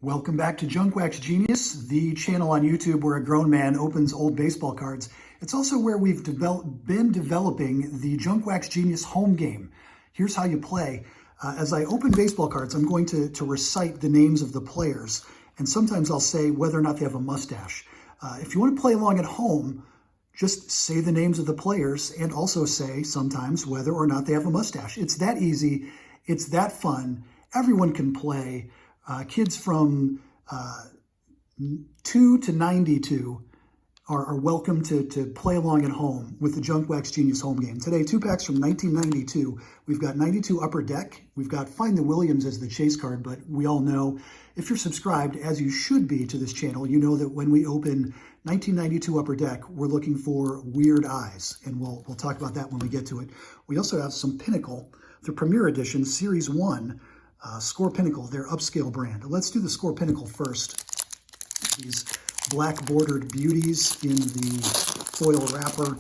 Welcome back to Junkwaxgenius, the channel on YouTube where a grown man opens old baseball cards. It's also where we've been developing the Junkwaxgenius home game. Here's how you play. As I open baseball cards, I'm going to recite the names of the players, and sometimes I'll say whether or not they have a mustache. If you want to play along at home, just say the names of the players and also say sometimes whether or not they have a mustache. It's that easy. It's that fun. Everyone can play. Kids from 2 to 92 are welcome to play along at home with the Junkwaxgenius home game. Today, 2 packs from 1992. We've got 92 Upper Deck. We've got Find the Williams as the chase card, but we all know, if you're subscribed, as you should be to this channel, you know that when we open 1992 Upper Deck, we're looking for weird eyes, and we'll talk about that when we get to it. We also have some Pinnacle, the Premier Edition, Series 1, Score Pinnacle, their upscale brand. Let's do the Score Pinnacle first. These black bordered beauties in the foil wrapper.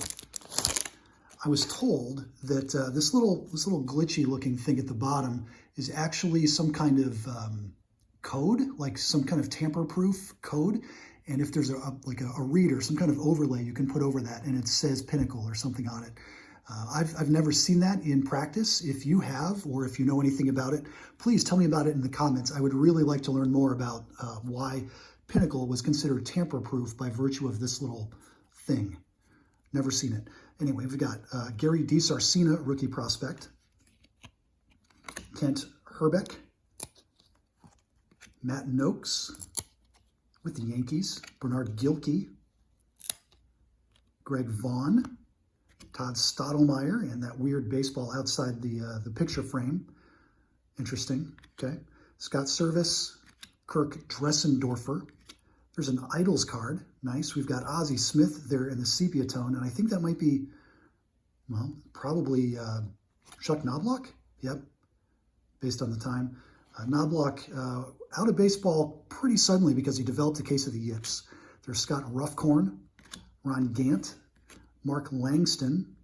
I was told that this little glitchy looking thing at the bottom is actually some kind of code, like some kind of tamper-proof code. And if there's a reader, some kind of overlay you can put over that, and it says Pinnacle or something on it. I've never seen that in practice. If you have, or if you know anything about it, please tell me about it in the comments. I would really like to learn more about why Pinnacle was considered tamper-proof by virtue of this little thing. Never seen it. Anyway, we've got Gary DiSarcina, rookie prospect. Kent Hrbek. Matt Noakes with the Yankees. Bernard Gilkey. Greg Vaughn. Todd Stottlemyre, and that weird baseball outside the picture frame. Interesting, okay. Scott Service, Kirk Dressendorfer. There's an Idols card, nice. We've got Ozzie Smith there in the sepia tone, and I think that might be, well, probably Chuck Knobloch, yep, based on the time. Knobloch out of baseball pretty suddenly because he developed a case of the yips. There's Scott Ruffcorn, Ron Gant, Mark Langston.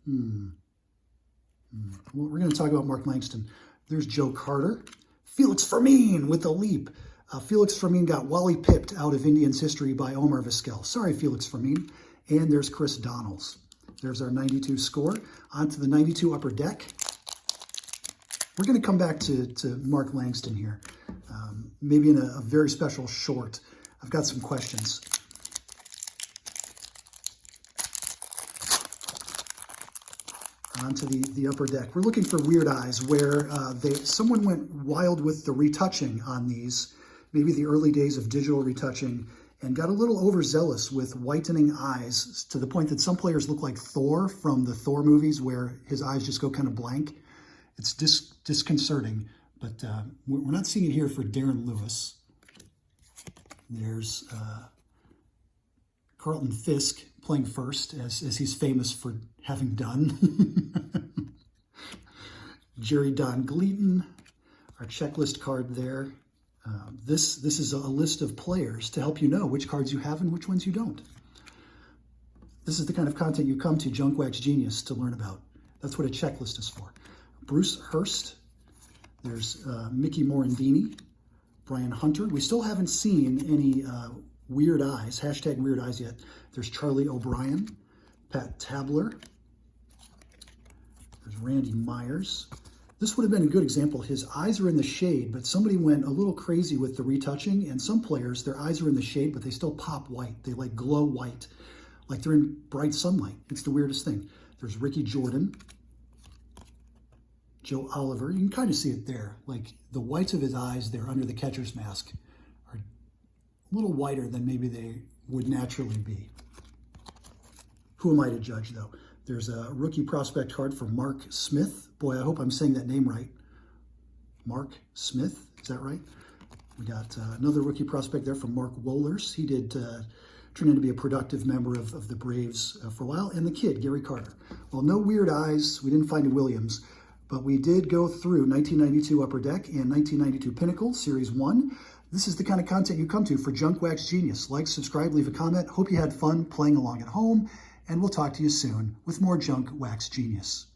Well, we're going to talk about Mark Langston. There's Joe Carter. Felix Fermin with a leap. Felix Fermin got Wally pipped out of Indians history by Omar Vizquel. Sorry, Felix Fermin. And there's Chris Donnells. There's our 92 score. On to the 92 Upper Deck. We're going to come back to Mark Langston here, maybe in a very special short. I've got some questions. On to the Upper Deck. We're looking for weird eyes where someone went wild with the retouching on these, maybe the early days of digital retouching, and got a little overzealous with whitening eyes to the point that some players look like Thor from the Thor movies where his eyes just go kind of blank. It's disconcerting, but we're not seeing it here for Darren Lewis. There's Carlton Fisk playing first, as he's famous for having done. Jerry Don Gleaton, our checklist card there. This is a list of players to help you know which cards you have and which ones you don't. This is the kind of content you come to Junkwaxgenius to learn about. That's what a checklist is for. Bruce Hurst. There's Mickey Morandini. Brian Hunter. We still haven't seen any weird eyes, hashtag weird eyes yet. There's Charlie O'Brien, Pat Tabler. There's Randy Myers. This would have been a good example. His eyes are in the shade, but somebody went a little crazy with the retouching, and some players, their eyes are in the shade, but they still pop white. They like glow white, like they're in bright sunlight. It's the weirdest thing. There's Ricky Jordan. Joe Oliver, you can kind of see it there. Like the whites of his eyes there under the catcher's mask are a little whiter than maybe they would naturally be. Who am I to judge, though? There's a rookie prospect card for Mark Smith. Boy, I hope I'm saying that name right. Mark Smith, is that right? We got another rookie prospect there from Mark Wohlers. He did turn into be a productive member of the Braves for a while. And the kid, Gary Carter. Well, no weird eyes. We didn't find a Williams. But we did go through 1992 Upper Deck and 1992 Pinnacle, Series 1. This is the kind of content you come to for Junkwaxgenius. Like, subscribe, leave a comment. Hope you had fun playing along at home, and we'll talk to you soon with more Junkwaxgenius.